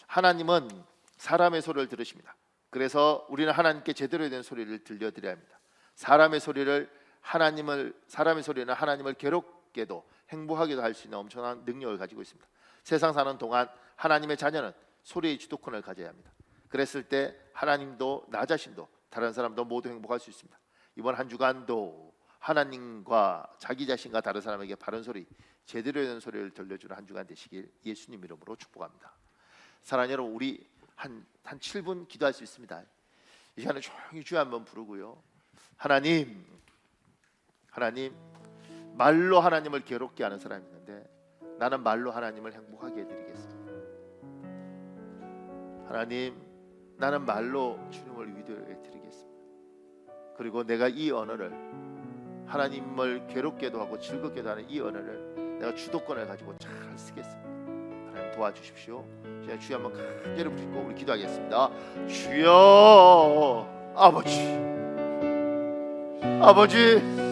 Speaker 1: 하나님은 사람의 소리를 들으십니다. 그래서 우리는 하나님께 제대로 된 소리를 들려드려야 합니다. 사람의 소리를 사람의 소리는 하나님을 괴롭게도 행복하게도 할 수 있는 엄청난 능력을 가지고 있습니다. 세상 사는 동안 하나님의 자녀는 소리의 주도권을 가져야 합니다. 그랬을 때 하나님도 나 자신도 다른 사람도 모두 행복할 수 있습니다. 이번 한 주간도 하나님과 자기 자신과 다른 사람에게 바른 소리, 제대로 된 소리를 들려주는 한 주간 되시길 예수님 이름으로 축복합니다. 사랑하는 여러분, 우리 한 7분 기도할 수 있습니다. 이 시간에 조용히 주여 한번 부르고요. 하나님, 말로 하나님을 괴롭게 하는 사람이 있는데 나는 말로 하나님을 행복하게 해드리겠습니다. 하나님, 나는 말로 주님을 위로해 드리겠습니다. 그리고 내가 이 언어를, 하나님을 괴롭게도 하고 즐겁게도 하는 이 언어를 내가 주도권을 가지고 잘 쓰겠습니다. 하나님 도와주십시오. 제가 주여 한번 간절히 부르고 우리 기도하겠습니다. 주여, 아버지